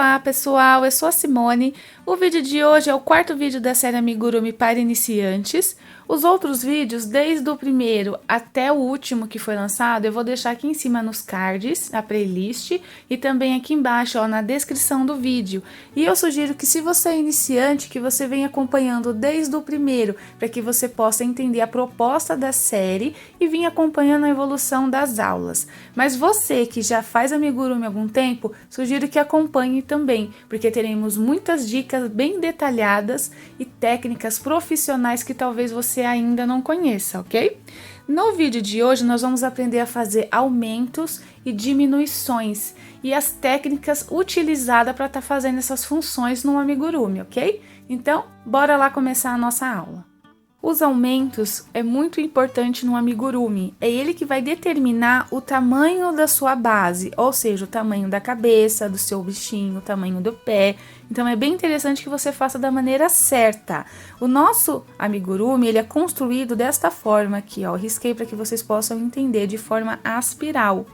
Olá pessoal, eu sou a Simone. O vídeo de hoje é o quarto vídeo da série Amigurumi para iniciantes. Os outros vídeos, desde o primeiro até o último que foi lançado, eu vou deixar aqui em cima nos cards, na playlist, e também aqui embaixo, ó, na descrição do vídeo. E eu sugiro que, se você é iniciante, que você venha acompanhando desde o primeiro, para que você possa entender a proposta da série e vir acompanhando a evolução das aulas. Mas você que já faz Amigurumi há algum tempo, sugiro que acompanhe também, porque teremos muitas dicas bem detalhadas e técnicas profissionais que talvez você ainda não conheça, ok? No vídeo de hoje nós vamos aprender a fazer aumentos e diminuições e as técnicas utilizadas para estar fazendo essas funções no Amigurumi, ok? Então, bora lá começar a nossa aula. Os aumentos é muito importante no Amigurumi, é ele que vai determinar o tamanho da sua base, ou seja, o tamanho da cabeça, do seu bichinho, o tamanho do pé. Então é bem interessante que você faça da maneira certa. O nosso Amigurumi, ele é construído desta forma aqui, ó, eu risquei para que vocês possam entender, de forma aspiral.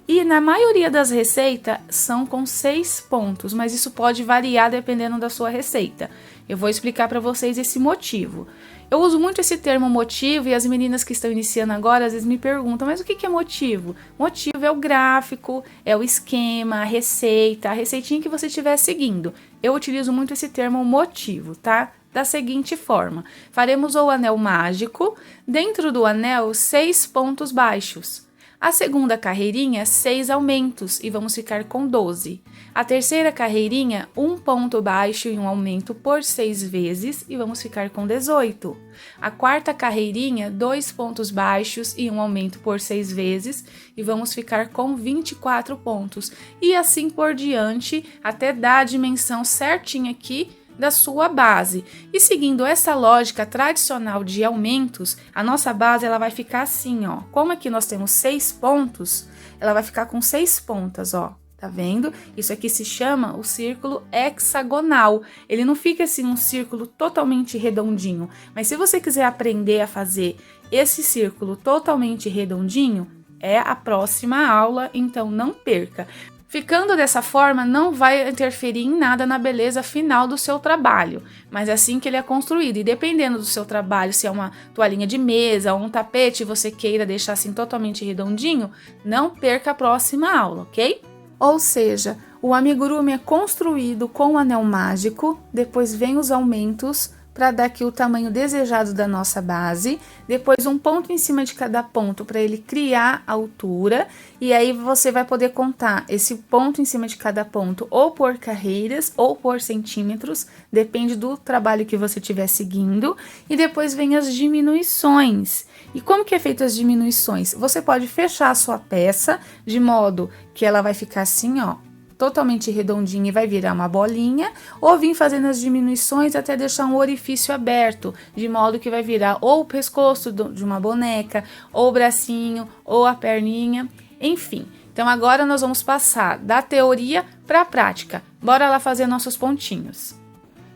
E na maioria das receitas são com 6 pontos, mas isso pode variar dependendo da sua receita. Eu vou explicar para vocês esse motivo. Eu uso muito esse termo motivo e as meninas que estão iniciando agora às vezes me perguntam, mas o que é motivo? Motivo é o gráfico, é o esquema, a receita, a receitinha que você estiver seguindo. Eu utilizo muito esse termo motivo, tá? Da seguinte forma, faremos o anel mágico, dentro do anel 6 pontos baixos. A segunda carreirinha, 6 aumentos, e vamos ficar com 12. A terceira carreirinha, 1 ponto baixo e um aumento por 6 vezes, e vamos ficar com 18. A quarta carreirinha, 2 pontos baixos e um aumento por 6 vezes, e vamos ficar com 24 pontos. E assim por diante, até dar a dimensão certinha aqui da sua base. E seguindo essa lógica tradicional de aumentos, a nossa base ela vai ficar assim, ó. Como aqui nós temos 6 pontos, ela vai ficar com 6 pontas, ó. Tá vendo? Isso aqui se chama o círculo hexagonal. Ele não fica assim um círculo totalmente redondinho. Mas se você quiser aprender a fazer esse círculo totalmente redondinho, é a próxima aula, então não perca. Ficando dessa forma, não vai interferir em nada na beleza final do seu trabalho, mas é assim que ele é construído. E dependendo do seu trabalho, se é uma toalhinha de mesa ou um tapete e você queira deixar assim totalmente redondinho, não perca a próxima aula, ok? Ou seja, o Amigurumi é construído com o anel mágico, depois vem os aumentos para dar aqui o tamanho desejado da nossa base, depois um ponto em cima de cada ponto para ele criar a altura, e aí você vai poder contar esse ponto em cima de cada ponto ou por carreiras ou por centímetros, depende do trabalho que você estiver seguindo, e depois vem as diminuições. E como que é feito as diminuições? Você pode fechar a sua peça de modo que ela vai ficar assim, ó, totalmente redondinha e vai virar uma bolinha, ou vir fazendo as diminuições até deixar um orifício aberto, de modo que vai virar ou o pescoço de uma boneca, ou o bracinho, ou a perninha, enfim. Então agora nós vamos passar da teoria para a prática. Bora lá fazer nossos pontinhos.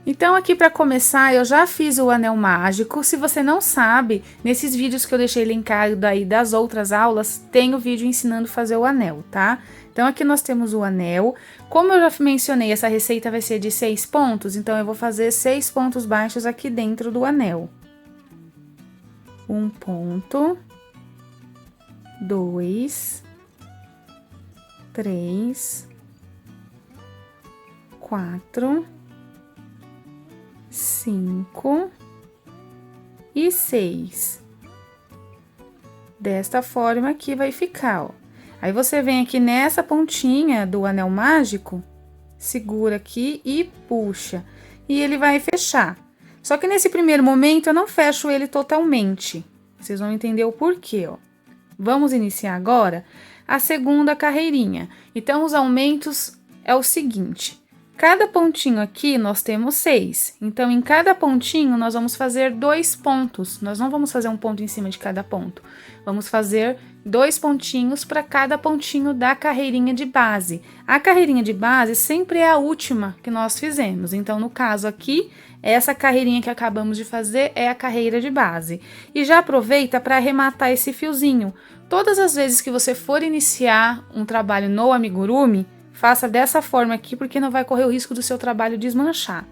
Então aqui para começar eu já fiz o anel mágico. Se você não sabe, nesses vídeos que eu deixei linkado aí das outras aulas, tem o vídeo ensinando a fazer o anel, tá? Então aqui nós temos o anel. Como eu já mencionei, essa receita vai ser de 6 pontos, então eu vou fazer 6 pontos baixos aqui dentro do anel. 1 ponto, 2, 3, 4, 5 e 6. Desta forma aqui vai ficar, ó. Aí você vem aqui nessa pontinha do anel mágico, segura aqui e puxa. E ele vai fechar. Só que nesse primeiro momento eu não fecho ele totalmente. Vocês vão entender o porquê, ó. Vamos iniciar agora a segunda carreirinha. Então os aumentos é o seguinte. Cada pontinho aqui nós temos 6, então em cada pontinho nós vamos fazer 2 pontos, nós não vamos fazer um ponto em cima de cada ponto, vamos fazer 2 pontinhos para cada pontinho da carreirinha de base. A carreirinha de base sempre é a última que nós fizemos, então no caso aqui, essa carreirinha que acabamos de fazer é a carreira de base. E já aproveita para arrematar esse fiozinho. Todas as vezes que você for iniciar um trabalho no Amigurumi, faça dessa forma aqui, porque não vai correr o risco do seu trabalho desmanchar.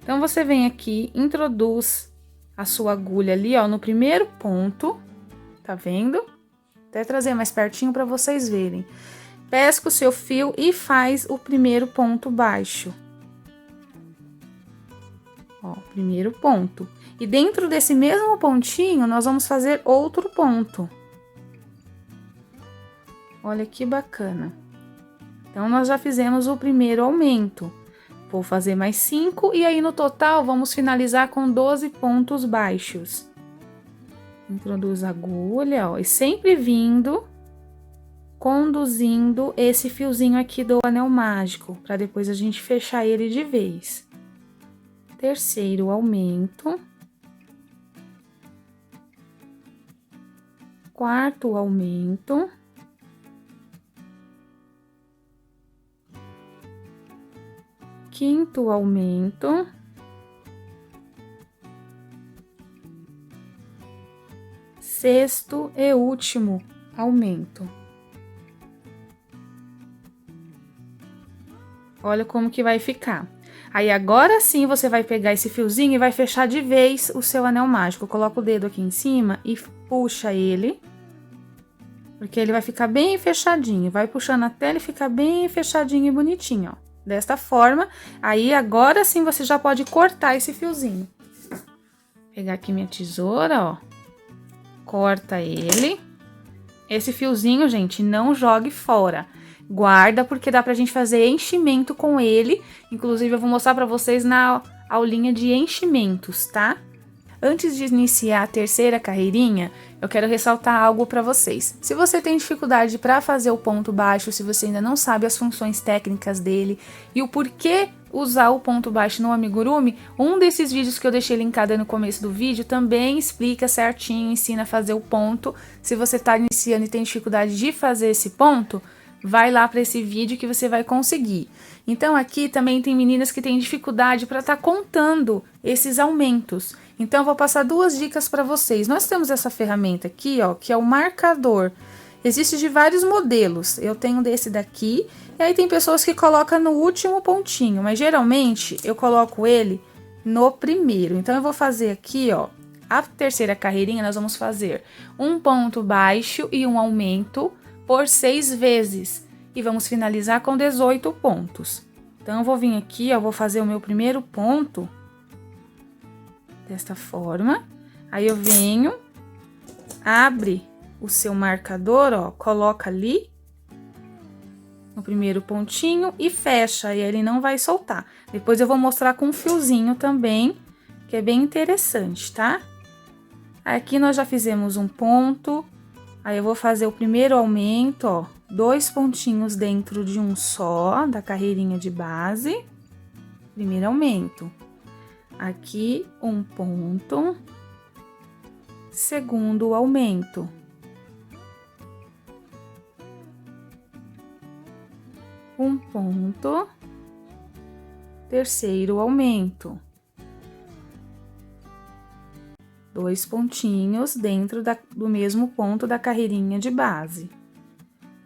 Então, você vem aqui, introduz a sua agulha ali, ó, no primeiro ponto, tá vendo? Até trazer mais pertinho para vocês verem. Pesca o seu fio e faz o primeiro ponto baixo. Ó, primeiro ponto. E dentro desse mesmo pontinho, nós vamos fazer outro ponto. Olha que bacana. Então, nós já fizemos o primeiro aumento. Vou fazer mais 5 e aí no total vamos finalizar com 12 pontos baixos. Introduz a agulha, ó, e sempre vindo, conduzindo esse fiozinho aqui do anel mágico, para depois a gente fechar ele de vez. Terceiro aumento. Quarto aumento. Quinto aumento. Sexto e último aumento. Olha como que vai ficar. Aí, agora sim, você vai pegar esse fiozinho e vai fechar de vez o seu anel mágico. Coloca o dedo aqui em cima e puxa ele, porque ele vai ficar bem fechadinho. Vai puxando até ele ficar bem fechadinho e bonitinho, ó. Desta forma, aí agora sim você já pode cortar esse fiozinho. Vou pegar aqui minha tesoura, ó. Corta ele. Esse fiozinho, gente, não jogue fora. Guarda, porque dá pra gente fazer enchimento com ele. Inclusive, eu vou mostrar pra vocês na aulinha de enchimentos, tá? Antes de iniciar a terceira carreirinha, eu quero ressaltar algo para vocês. Se você tem dificuldade para fazer o ponto baixo, se você ainda não sabe as funções técnicas dele e o porquê usar o ponto baixo no amigurumi, um desses vídeos que eu deixei linkado no começo do vídeo também explica certinho, ensina a fazer o ponto. Se você está iniciando e tem dificuldade de fazer esse ponto, vai lá para esse vídeo que você vai conseguir. Então, aqui também tem meninas que têm dificuldade para estar contando esses aumentos. Então, eu vou passar duas dicas para vocês. Nós temos essa ferramenta aqui, ó, que é o marcador. Existe de vários modelos. Eu tenho desse daqui, e aí tem pessoas que colocam no último pontinho, mas geralmente eu coloco ele no primeiro. Então, eu vou fazer aqui, ó, a terceira carreirinha, nós vamos fazer um ponto baixo e um aumento por 6 vezes. E vamos finalizar com 18 pontos. Então, eu vou vir aqui, ó, vou fazer o meu primeiro ponto desta forma. Aí, eu venho, abre o seu marcador, ó, coloca ali no primeiro pontinho e fecha, e ele não vai soltar. Depois eu vou mostrar com um fiozinho também, que é bem interessante, tá? Aqui nós já fizemos um ponto, aí eu vou fazer o primeiro aumento, ó, 2 pontinhos dentro de um só, da carreirinha de base, primeiro aumento. Aqui, um ponto, segundo aumento. Um ponto, terceiro aumento. 2 pontinhos dentro do mesmo ponto da carreirinha de base.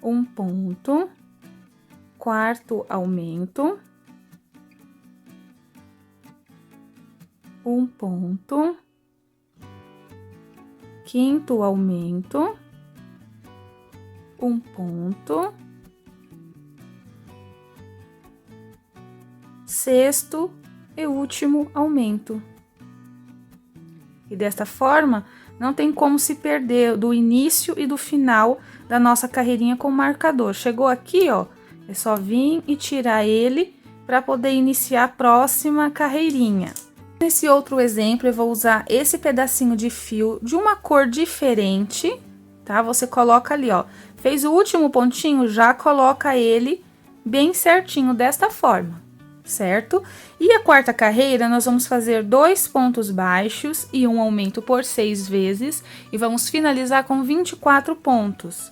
Um ponto, quarto aumento. Um ponto, quinto aumento. Um ponto, sexto e último aumento. E desta forma, não tem como se perder do início e do final da nossa carreirinha com o marcador. Chegou aqui, ó, é só vir e tirar ele para poder iniciar a próxima carreirinha. Nesse outro exemplo, eu vou usar esse pedacinho de fio de uma cor diferente, tá? Você coloca ali, ó, fez o último pontinho, já coloca ele bem certinho desta forma, certo? E a quarta carreira, nós vamos fazer 2 pontos baixos e um aumento por 6 vezes, e vamos finalizar com 24 pontos.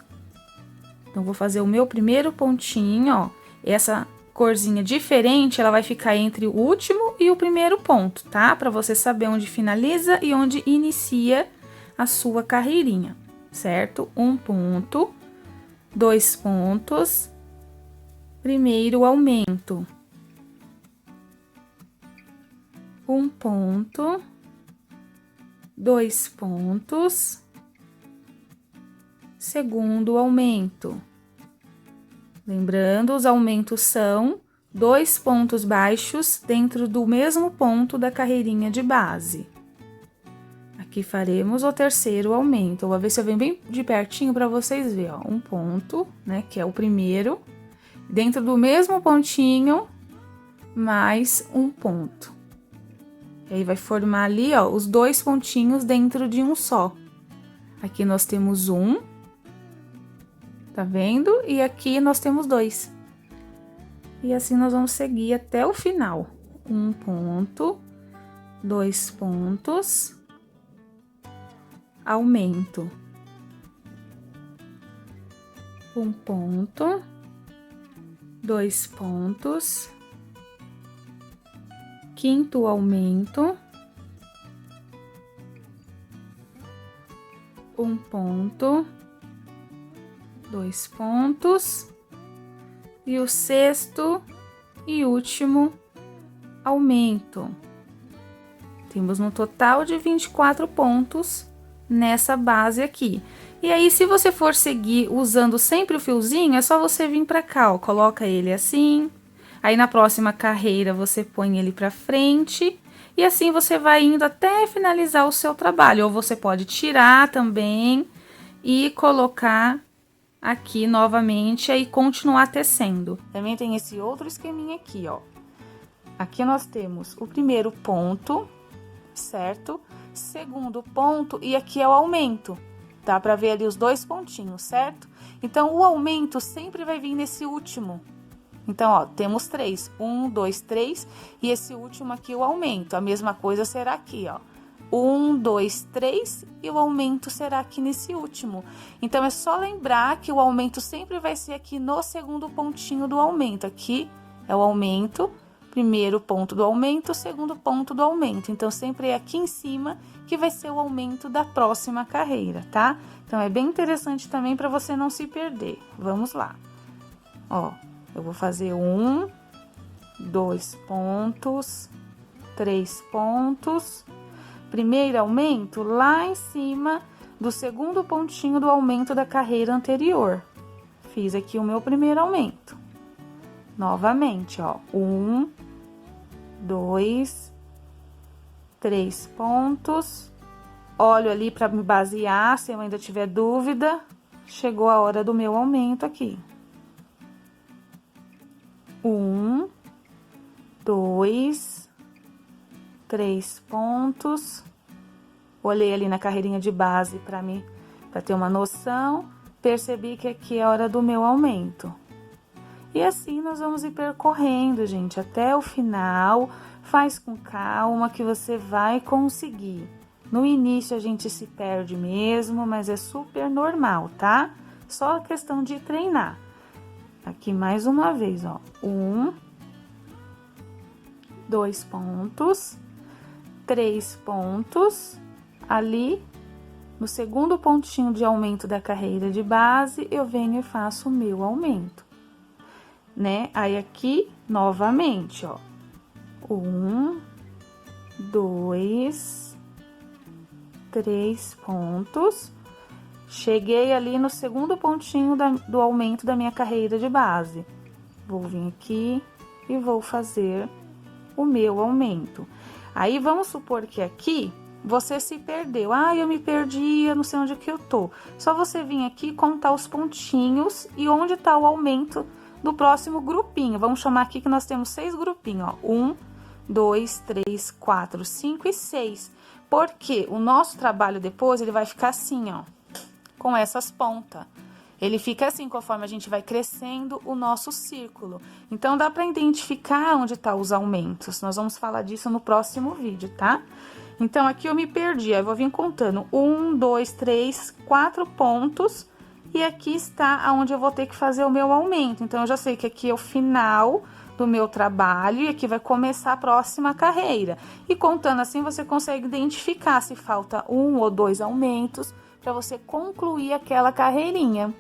Então, vou fazer o meu primeiro pontinho, ó, essa corzinha diferente, ela vai ficar entre o último e o primeiro ponto, tá? Para você saber onde finaliza e onde inicia a sua carreirinha, certo? Um ponto, 2 pontos, primeiro aumento. Um ponto, 2 pontos, segundo aumento. Lembrando, os aumentos são 2 pontos baixos dentro do mesmo ponto da carreirinha de base. Aqui faremos o terceiro aumento. Eu vou ver se eu venho bem de pertinho para vocês verem, ó. Um ponto, né, que é o primeiro, dentro do mesmo pontinho, mais um ponto. E aí, vai formar ali, ó, os 2 pontinhos dentro de um só. Aqui nós temos um, tá vendo? E aqui nós temos 2. E assim nós vamos seguir até o final. Um ponto, 2 pontos, aumento. Um ponto, 2 pontos, quinto aumento, um ponto, 2 pontos, e o sexto e último aumento. Temos no total de 24 pontos nessa base aqui. E aí, se você for seguir usando sempre o fiozinho, é só você vir pra cá, ó, coloca ele assim. Aí, na próxima carreira, você põe ele pra frente. E assim você vai indo até finalizar o seu trabalho. Ou você pode tirar também e colocar aqui novamente e continuar tecendo. Também tem esse outro esqueminha aqui, ó. Aqui nós temos o primeiro ponto, certo? Segundo ponto, e aqui é o aumento. Dá pra ver ali os 2 pontinhos, certo? Então, o aumento sempre vai vir nesse último. Então, ó, temos 3. 1, 2, 3. E esse último aqui, o aumento. A mesma coisa será aqui, ó. 1, 2, 3. E o aumento será aqui nesse último. Então, é só lembrar que o aumento sempre vai ser aqui no segundo pontinho do aumento. Aqui é o aumento, primeiro ponto do aumento, segundo ponto do aumento. Então, sempre é aqui em cima que vai ser o aumento da próxima carreira, tá? Então, é bem interessante também para você não se perder. Vamos lá. Ó. Eu vou fazer 1, 2 pontos, 3 pontos. Primeiro aumento lá em cima do segundo pontinho do aumento da carreira anterior. Fiz aqui o meu primeiro aumento. Novamente, ó. 1, 2, 3 pontos. Olho ali para me basear, se eu ainda tiver dúvida. Chegou a hora do meu aumento aqui. 1, 2, 3 pontos. Olhei ali na carreirinha de base para ter uma noção. Percebi que aqui é a hora do meu aumento. E assim nós vamos ir percorrendo, gente, até o final. Faz com calma que você vai conseguir. No início a gente se perde mesmo, mas é super normal, tá? Só questão de treinar. Aqui mais uma vez, ó. 1, 2 pontos, 3 pontos. Ali, no segundo pontinho de aumento da carreira de base, eu venho e faço o meu aumento, né? Aí, aqui, novamente, ó. 1, 2, 3 pontos. Cheguei ali no segundo pontinho do aumento da minha carreira de base. Vou vir aqui e vou fazer o meu aumento. Aí, vamos supor que aqui você se perdeu. Ah, eu me perdi, eu não sei onde que eu tô. Só você vir aqui contar os pontinhos e onde tá o aumento do próximo grupinho. Vamos chamar aqui que nós temos 6 grupinhos, ó. 1, 2, 3, 4, 5 e 6. Porque o nosso trabalho depois, ele vai ficar assim, ó, com essas pontas. Ele fica assim, conforme a gente vai crescendo o nosso círculo. Então, dá para identificar onde tá os aumentos. Nós vamos falar disso no próximo vídeo, tá? Então, aqui eu me perdi. Aí, eu vou vir contando 1, 2, 3, 4 pontos. E aqui está onde eu vou ter que fazer o meu aumento. Então, eu já sei que aqui é o final do meu trabalho e aqui vai começar a próxima carreira. E contando assim, você consegue identificar se falta 1 ou 2 aumentos para você concluir aquela carreirinha.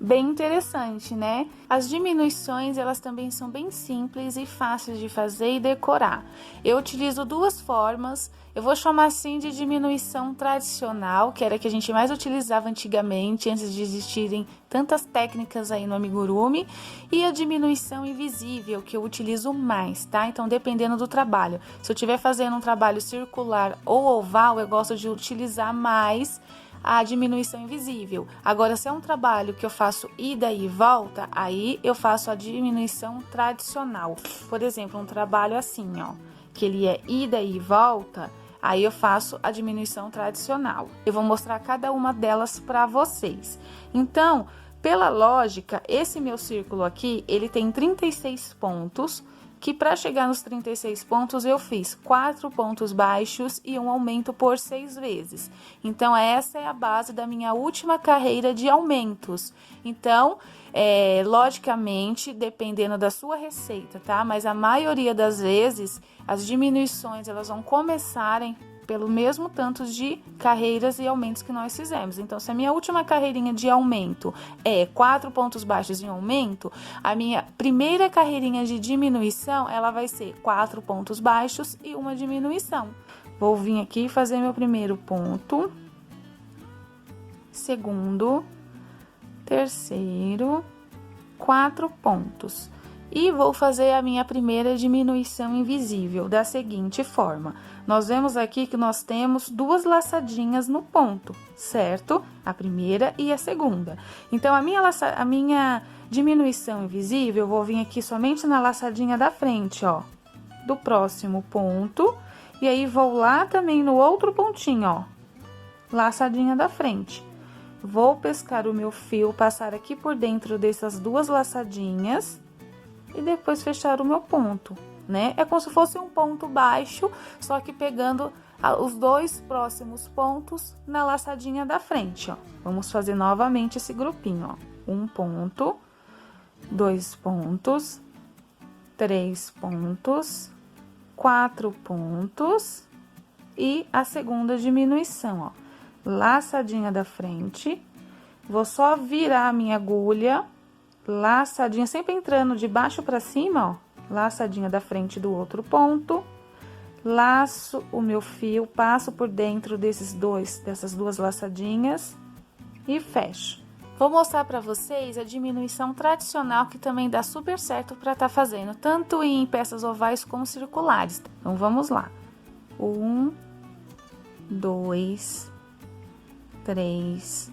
Bem interessante, né? As diminuições, elas também são bem simples e fáceis de fazer e decorar. Eu utilizo duas formas, eu vou chamar assim de diminuição tradicional, que era a que a gente mais utilizava antigamente, antes de existirem tantas técnicas aí no amigurumi, e a diminuição invisível, que eu utilizo mais, tá? Então, dependendo do trabalho. Se eu estiver fazendo um trabalho circular ou oval, eu gosto de utilizar mais a diminuição invisível. Agora, se é um trabalho que eu faço ida e volta, aí eu faço a diminuição tradicional. Por exemplo, um trabalho assim, ó, que ele é ida e volta, aí eu faço a diminuição tradicional. Eu vou mostrar cada uma delas para vocês. Então, pela lógica, esse meu círculo aqui, ele tem 36 pontos, que para chegar nos 36 pontos eu fiz 4 pontos baixos e um aumento por 6 vezes. Então, essa é a base da minha última carreira de aumentos. Então, logicamente, dependendo da sua receita, tá? Mas a maioria das vezes, as diminuições, elas vão começarem pelo mesmo tanto de carreiras e aumentos que nós fizemos. Então, se a minha última carreirinha de aumento é 4 pontos baixos em aumento, a minha primeira carreirinha de diminuição, ela vai ser 4 pontos baixos e uma diminuição. Vou vir aqui fazer meu primeiro ponto, segundo, terceiro, 4 pontos. E vou fazer a minha primeira diminuição invisível da seguinte forma. Nós vemos aqui que nós temos duas laçadinhas no ponto, certo? A primeira e a segunda. Então, a minha diminuição invisível, eu vou vir aqui somente na laçadinha da frente, ó, do próximo ponto. E aí, vou lá também no outro pontinho, ó, laçadinha da frente. Vou pescar o meu fio, passar aqui por dentro dessas duas laçadinhas e depois fechar o meu ponto, né? É como se fosse um ponto baixo, só que pegando os dois próximos pontos na laçadinha da frente, ó. Vamos fazer novamente esse grupinho, ó. 1 ponto, 2 pontos, 3 pontos, 4 pontos e a segunda diminuição, ó. Laçadinha da frente, vou só virar a minha agulha, laçadinha, sempre entrando de baixo para cima, ó, laçadinha da frente do outro ponto, laço o meu fio, passo por dentro dessas duas laçadinhas e fecho. Vou mostrar para vocês a diminuição tradicional que também dá super certo para estar fazendo, tanto em peças ovais como circulares. Então, vamos lá. 1, 2, 3,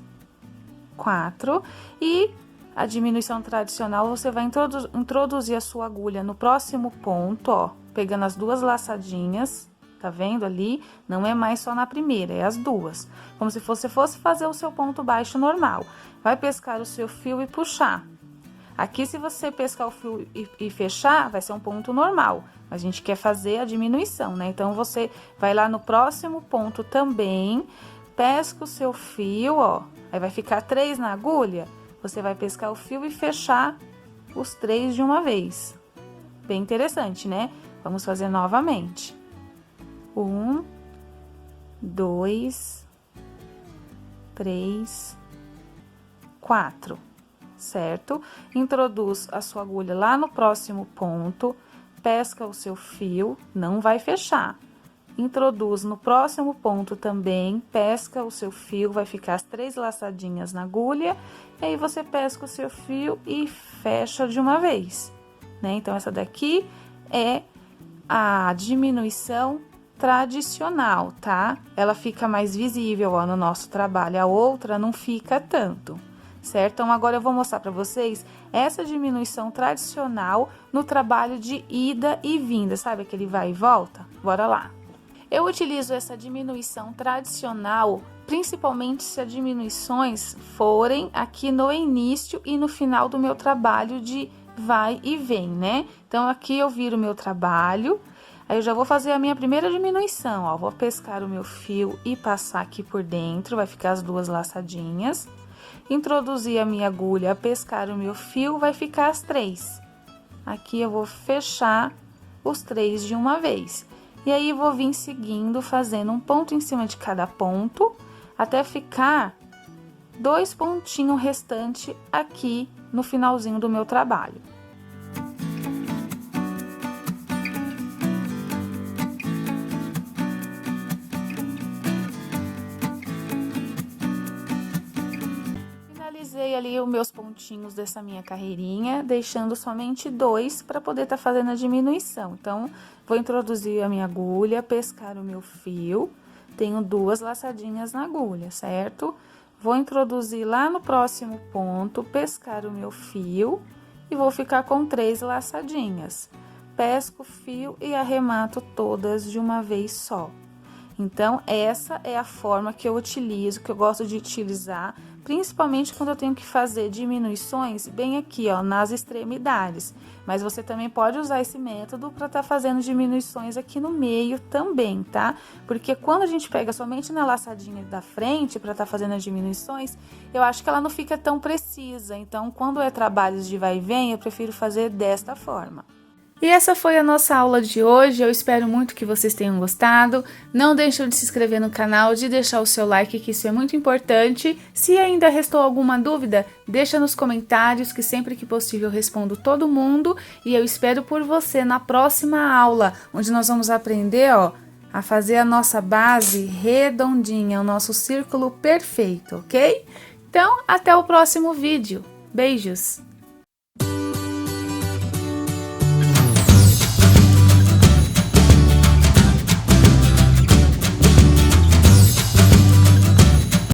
4 e a diminuição tradicional, você vai introduzir a sua agulha no próximo ponto, ó, pegando as duas laçadinhas, tá vendo ali? Não é mais só na primeira, é as duas. Como se você fosse fazer o seu ponto baixo normal. Vai pescar o seu fio e puxar. Aqui, se você pescar o fio e fechar, vai ser um ponto normal. A gente quer fazer a diminuição, né? Então, você vai lá no próximo ponto também, pesca o seu fio, ó. Aí, vai ficar 3 na agulha. Você vai pescar o fio e fechar os 3 de uma vez. Bem interessante, né? Vamos fazer novamente. 1, 2, 3, 4, certo? Introduz a sua agulha lá no próximo ponto, pesca o seu fio, não vai fechar. Introduz no próximo ponto também, pesca o seu fio, vai ficar as 3 laçadinhas na agulha, e aí você pesca o seu fio e fecha de uma vez, né? Então, essa daqui é a diminuição tradicional, tá? Ela fica mais visível, ó, no nosso trabalho, a outra não fica tanto, certo? Então, agora eu vou mostrar para vocês essa diminuição tradicional no trabalho de ida e vinda, sabe aquele vai e volta? Bora lá! Eu utilizo essa diminuição tradicional, principalmente se as diminuições forem aqui no início e no final do meu trabalho de vai e vem, né? Então, aqui eu viro o meu trabalho, aí eu já vou fazer a minha primeira diminuição, ó. Vou pescar o meu fio e passar aqui por dentro, vai ficar as duas laçadinhas. Introduzir a minha agulha, pescar o meu fio, vai ficar as 3. Aqui eu vou fechar os 3 de uma vez. E aí, vou vir seguindo, fazendo um ponto em cima de cada ponto, até ficar 2 pontinhos restantes aqui no finalzinho do meu trabalho. Finalizei ali os meus pontinhos dessa minha carreirinha, deixando somente 2 para poder estar fazendo a diminuição. Então, vou introduzir a minha agulha, pescar o meu fio, tenho 2 laçadinhas na agulha, certo? Vou introduzir lá no próximo ponto, pescar o meu fio e vou ficar com 3 laçadinhas. Pesco o fio e arremato todas de uma vez só. Então, essa é a forma que eu utilizo, que eu gosto de utilizar, principalmente quando eu tenho que fazer diminuições bem aqui, ó, nas extremidades. Mas você também pode usar esse método para estar fazendo diminuições aqui no meio também, tá? Porque quando a gente pega somente na laçadinha da frente para estar fazendo as diminuições, eu acho que ela não fica tão precisa. Então, quando é trabalhos de vai e vem, eu prefiro fazer desta forma. E essa foi a nossa aula de hoje, eu espero muito que vocês tenham gostado. Não deixem de se inscrever no canal, de deixar o seu like, que isso é muito importante. Se ainda restou alguma dúvida, deixa nos comentários, que sempre que possível eu respondo todo mundo. E eu espero por você na próxima aula, onde nós vamos aprender, ó, a fazer a nossa base redondinha, o nosso círculo perfeito, ok? Então, até o próximo vídeo. Beijos!